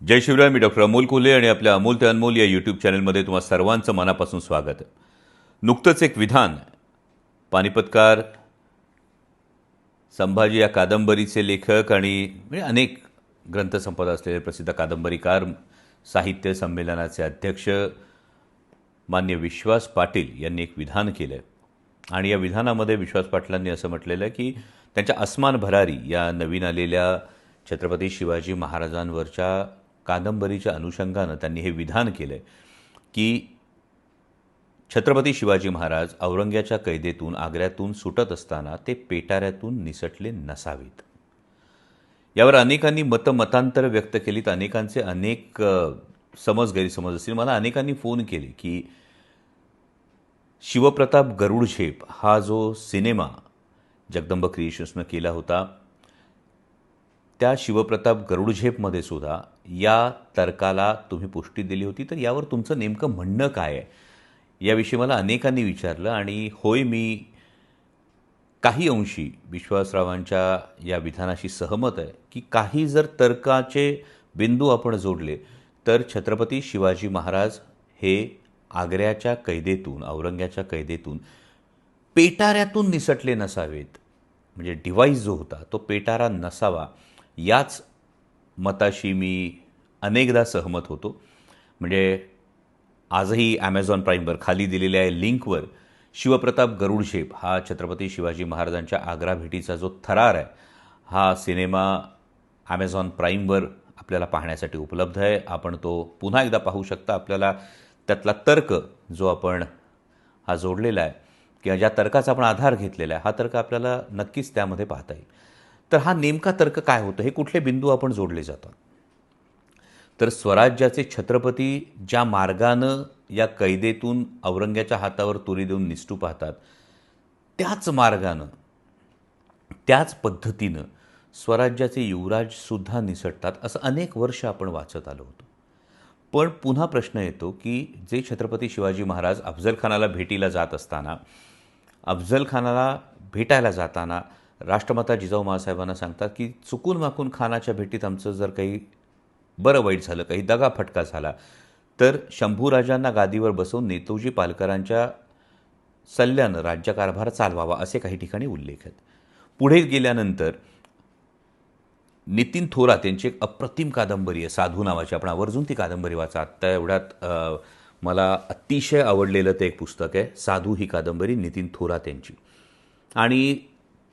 जय शिवराय. मी doctor Amol Kolhe आणि आपल्या अमोल ते अनमोल या यूट्यूब चॅनलमध्ये तुम्हा सर्वांचं मनापासून स्वागत आहे. नुकतंच एक विधान, पानिपतकार संभाजी या कादंबरीचे लेखक आणि म्हणजे अनेक ग्रंथसंपदा असलेले प्रसिद्ध कादंबरीकार, साहित्य संमेलनाचे अध्यक्ष मान्य विश्वास पाटील यांनी एक विधान केलं आहे. आणि या विधानामध्ये विश्वास पाटलांनी असं म्हटलेलं आहे की त्यांच्या अस्मान भरारी या नवीन आलेल्या छत्रपती शिवाजी महाराजांवरच्या कादंबरीच्या अनुषंगानं त्यांनी हे विधान केलं आहे की छत्रपती शिवाजी महाराज औरंग्याच्या कैदेतून आग्र्यातून सुटत असताना ते पेटाऱ्यातून निसटले नसावेत. यावर अनेकांनी मतांतर व्यक्त केलीत. अनेकांचे अनेक समज गैरसमज असतील. मला अनेकांनी फोन केले की शिवप्रताप गरुडझेप हा जो सिनेमा जगदंब क्रिएशन्सनं केला होता, त्या शिवप्रताप गरुडझेपमध्ये सुद्धा या तर्काला तुम्ही पुष्टी दिली होती, तर यावर तुमचं नेमकं म्हणणं काय आहे याविषयी मला अनेकांनी विचारलं. आणि होय, मी काही अंशी विश्वासरावांच्या या विधानाशी सहमत आहे की काही जर तर्काचे बिंदू आपण जोडले तर छत्रपती शिवाजी महाराज हे आग्र्याच्या कैदेतून, औरंग्याच्या कैदेतून पेटाऱ्यातून निसटले नसावेत. म्हणजे डिव्हाइस जो होता तो पेटारा नसावा, याच मताशी मी अनेकदा सहमत होतो. म्हणजे आजही ॲमेझॉन प्राईमवर खाली दिलेल्या लिंकवर शिवप्रताप गरुडझेप हा छत्रपती शिवाजी महाराजांच्या आग्रा भेटीचा जो थरार आहे, हा सिनेमा ॲमेझॉन प्राईमवर आपल्याला पाहण्यासाठी उपलब्ध आहे. आपण तो पुन्हा एकदा पाहू शकता. आपल्याला त्यातला तर्क जो आपण हा जोडलेला आहे किंवा ज्या तर्काचा आपण आधार घेतलेला आहे, हा तर्क आपल्याला नक्कीच त्यामध्ये पाहता येईल. तर हा नेमका तर्क काय होतं, हे कुठले बिंदू आपण जोडले जातात, तर स्वराज्याचे छत्रपती ज्या मार्गानं या कैदेतून औरंग्याच्या हातावर तुरी देऊन निसटू पाहतात, त्याच मार्गानं, त्याच पद्धतीनं स्वराज्याचे युवराजसुद्धा निसटतात, असं अनेक वर्ष आपण वाचत आलो होतो. पण पुन्हा प्रश्न येतो की जे छत्रपती शिवाजी महाराज अफजलखानाला भेटीला जात असताना, अफजलखानाला भेटायला जाताना राष्ट्रमाता जिजाऊ माँसाहेबांना सांगतात की चुकून माकून खानाच्या भेटीत आमचं जर काही बरं वाईट झालं, काही दगाफटका झाला, तर शंभूराजांना गादीवर बसवून नेताजी पालकरांच्या सल्ल्यानं राज्यकारभार चालवावा, असे काही ठिकाणी उल्लेख आहेत. पुढे गेल्यानंतर नितीन थोरात यांची एक अप्रतिम कादंबरी आहे साधू नावाची. आपण आवर्जून ती कादंबरी वाचा. आत्ता एवढ्यात मला अतिशय आवडलेलं ते एक पुस्तक आहे साधू, ही कादंबरी नितीन थोरात यांची. आणि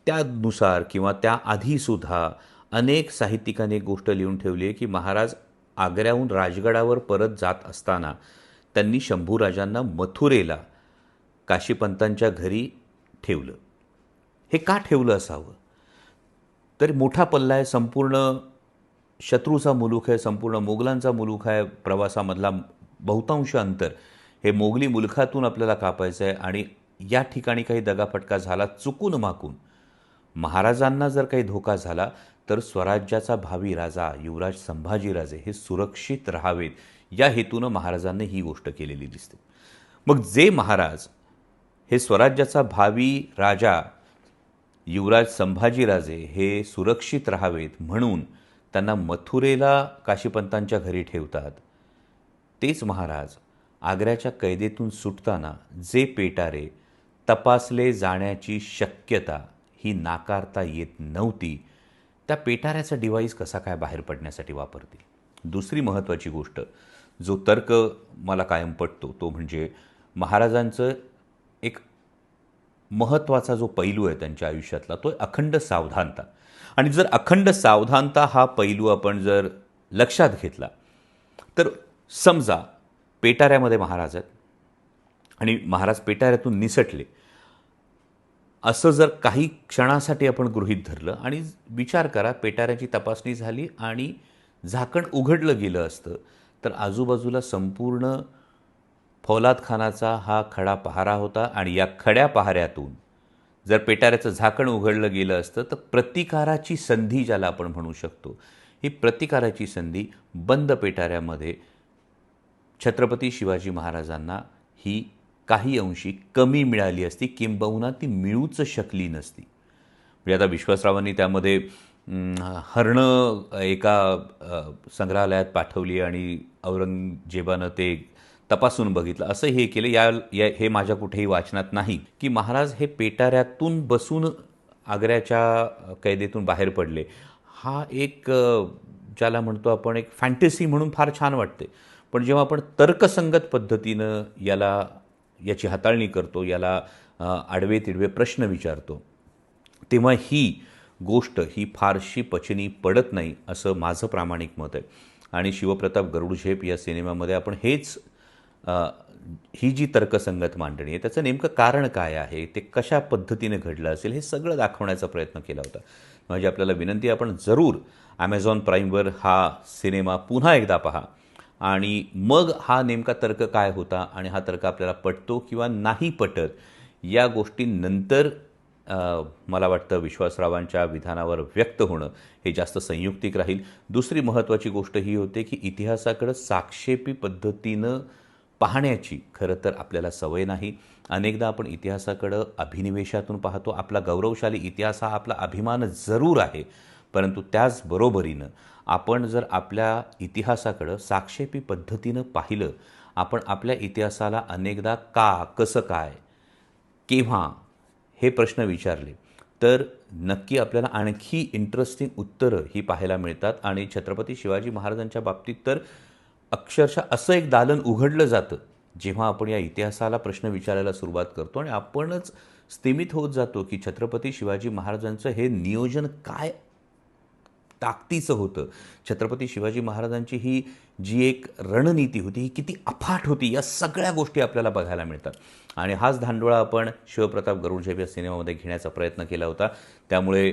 त्यानुसार किंवा त्याआधीसुद्धा अनेक साहित्यिकांनी एक गोष्ट लिहून ठेवली आहे की महाराज आग्र्याहून राजगडावर परत जात असताना त्यांनी शंभूराजांना मथुरेला काशीपंतांच्या घरी ठेवलं. हे का ठेवलं असावं, तर मोठा पल्ला आहे, संपूर्ण शत्रूचा मुलूक आहे, संपूर्ण मोगलांचा मुलूक आहे. प्रवासामधला बहुतांश अंतर हे मोगली मुलखातून आपल्याला कापायचं आहे. आणि या ठिकाणी काही दगाफटका झाला, चुकून माकून महाराजांना जर काही धोका झाला, तर स्वराज्याचा भावी राजा युवराज संभाजीराजे हे सुरक्षित राहावेत, या हेतूनं महाराजांनी ही गोष्ट केलेली दिसते. मग जे महाराज हे स्वराज्याचा भावी राजा युवराज संभाजीराजे हे सुरक्षित राहावेत म्हणून त्यांना मथुरेला काशीपंतांच्या घरी ठेवतात, तेच महाराज आग्र्याच्या कैदेतून सुटताना जे पेटारे तपासले जाण्याची शक्यता ही नाकारता येत नव्हती, त्या पेटाऱ्याचा डिव्हाइस कसा काय बाहेर पडण्यासाठी वापरतील. दुसरी महत्त्वाची गोष्ट, जो तर्क मला कायम पटतो, तो म्हणजे महाराजांचं एक महत्त्वाचा जो पैलू आहे त्यांच्या आयुष्यातला, तो अखंड सावधानता. आणि जर अखंड सावधानता हा पैलू आपण जर लक्षात घेतला, तर समजा पेटाऱ्यामध्ये महाराज आहेत आणि महाराज पेटाऱ्यातून निसटले, असं जर काही क्षणासाठी आपण गृहीत धरलं आणि विचार करा, पेटाऱ्याची तपासणी झाली आणि झाकण उघडलं गेलं असतं, तर आजूबाजूला संपूर्ण फौलाद खानाचा हा खडा पहारा होता. आणि या खड्या पहाऱ्यातून जर पेटाऱ्याचं झाकण उघडलं गेलं असतं, तर प्रतिकाराची संधी ज्याला आपण म्हणू शकतो, ही प्रतिकाराची संधी बंद पेटाऱ्यामध्ये छत्रपती शिवाजी महाराजांना ही काही अंशी कमी मिळाली असती, किंबहुना ती मिळूच शकली नसती. म्हणजे आता विश्वासरावांनी त्यामध्ये हरणं एका संग्रहालयात पाठवली आणि औरंगजेबानं ते तपासून बघितलं असं हे केलं. हे माझ्या कुठेही वाचनात नाही की महाराज हे पेटाऱ्यातून बसून आग्र्याच्या कैदेतून बाहेर पडले. हा एक ज्याला म्हणतो आपण एक फॅन्टसी म्हणून फार छान वाटते. पण जेव्हा आपण तर्कसंगत पद्धतीनं याची हाताळणी करतो, याला आडवे तिडवे प्रश्न विचारतो, तेव्हा ही गोष्ट ही फारशी पचनी पडत नाही असं माझं प्रामाणिक मत आहे. आणि शिवप्रताप गरुडझेप या सिनेमामध्ये आपण ही जी तर्कसंगत मांडणी आहे त्याचं नेमकं कारण काय आहे, ते कशा पद्धतीने घडलं असेल, हे सगळं दाखवण्याचा प्रयत्न केला होता. म्हणजे आपल्याला विनंती आहे, आपण जरूर ॲमेझॉन प्राईमवर हा सिनेमा पुन्हा एकदा पहा आणि मग हा नेमका तर्क काय होता आणि हा तर्क आपल्याला पटतो किंवा नाही पटत या गोष्टींनंतर मला वाटतं विश्वासरावांच्या विधानावर व्यक्त होणं हे जास्त संयुक्तिक राहील. दुसरी महत्त्वाची गोष्ट ही होते की इतिहासाकडं साक्षेपी पद्धतीनं पाहण्याची खरं तर आपल्याला सवय नाही. अनेकदा आपण इतिहासाकडं अभिनिवेशातून पाहतो. आपला गौरवशाली इतिहास हा आपला अभिमान जरूर आहे, परंतु त्याचबरोबरीनं आपण जर आपल्या इतिहासाकडं साक्षेपी पद्धतीनं पाहिलं, आपण आपल्या इतिहासाला अनेकदा का, कसं काय, केव्हा हे प्रश्न विचारले तर नक्की आपल्याला आणखी इंटरेस्टिंग उत्तरं ही पाहायला मिळतात. आणि छत्रपती शिवाजी महाराजांच्या बाबतीत तर अक्षरशः असं एक दालन उघडलं जातं जेव्हा आपण या इतिहासाला प्रश्न विचारायला सुरुवात करतो आणि आपणच स्तिमित होत जातो की छत्रपती शिवाजी महाराजांचं हे नियोजन काय ताकदीचं होतं. छत्रपती शिवाजी महाराजांची ही जी एक रणनीती होती ही किती अफाट होती, या सगळ्या गोष्टी आपल्याला बघायला मिळतात. आणि हाच धांडोळा आपण शिवप्रताप गरुडझेप या सिनेमामध्ये घेण्याचा प्रयत्न केला होता. त्यामुळे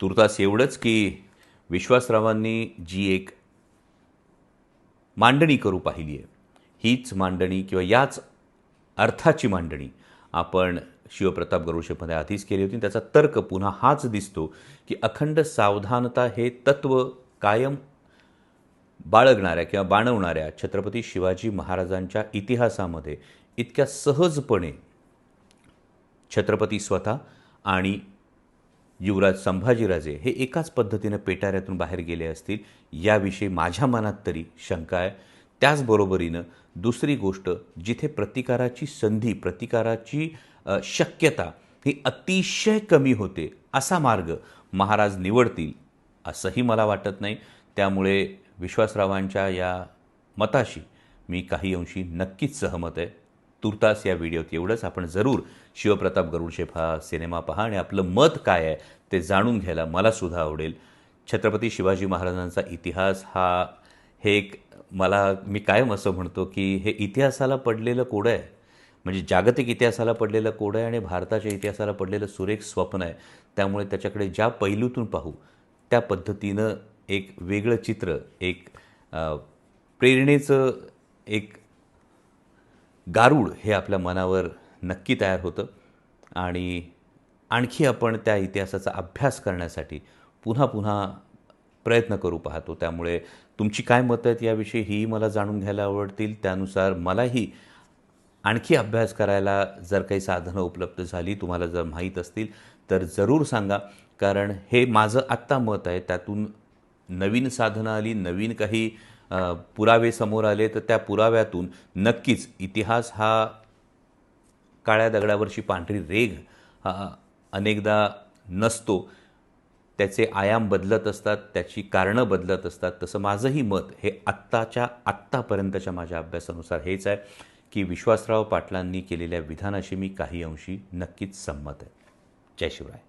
तुर्तास एवढंच की विश्वासरावांनी जी एक मांडणी करू पाहिली आहे, हीच मांडणी किंवा याच अर्थाची मांडणी आपण शिवप्रताप गरुडझेपमध्ये आधीच केली होती. त्याचा तर्क पुन्हा हाच दिसतो की अखंड सावधानता हे तत्त्व कायम बाळगणाऱ्या किंवा बाणवणाऱ्या छत्रपती शिवाजी महाराजांच्या इतिहासामध्ये इतक्या सहजपणे छत्रपती स्वतः आणि युवराज संभाजीराजे हे एकाच पद्धतीनं पेटाऱ्यातून बाहेर गेले असतील याविषयी माझ्या मनात तरी शंका आहे. त्याचबरोबरीनं दुसरी गोष्ट, जिथे प्रतिकाराची संधी, प्रतिकाराची शक्यता ही अतिशय कमी होते असा मार्ग महाराज निवडतील असंही मला वाटत नाही. त्यामुळे विश्वासरावांच्या या मताशी मी काही अंशी नक्कीच सहमत आहे. तुर्तास या व्हिडिओत एवढंच. आपण जरूर शिवप्रताप गरुडझेप हा सिनेमा पहा आणि आपलं मत काय आहे ते जाणून घ्यायला मलासुद्धा आवडेल. छत्रपती शिवाजी महाराजांचा इतिहास हा मी कायम असं म्हणतो की हे इतिहासाला पडलेलं कोडं आहे. म्हणजे जागतिक इतिहासाला पडलेलं कोडं आहे आणि भारताच्या इतिहासाला पडलेलं सुरेख स्वप्न आहे. त्यामुळे त्याच्याकडे ज्या पैलूतून पाहू त्या पद्धतीनं एक वेगळं चित्र, एक प्रेरणेचं एक गारूड हे आपल्या मनावर नक्की तयार होतं आणि आणखी आपण त्या इतिहासाचा अभ्यास करण्यासाठी पुन्हा पुन्हा प्रयत्न करू पाहतो. त्यामुळे तुमची काय मतं आहेत याविषयी ही मला जाणून घ्यायला आवडतील. त्यानुसार मलाही आणखी अभ्यास करायला जर काही साधनं उपलब्ध झाली, तुम्हाला जर माहीत असतील तर जरूर सांगा. कारण हे माझं आत्ता मत आहे. त्यातून नवीन साधनं आली, नवीन काही पुरावे समोर आले तर त्या पुराव्यातून नक्कीच इतिहास हा काळ्या दगडावरची पांढरी रेघ हा अनेकदा नसतो. त्याचे आयाम बदलत असतात, त्याची कारणं बदलत असतात. तसं माझंही मत हे आत्तापर्यंतच्या माझ्या अभ्यासानुसार हेच आहे की विश्वासराव पाटलांनी केलेल्या विधानाशी मी काही अंशी नक्कीच संमत आहे. जय शिवराय.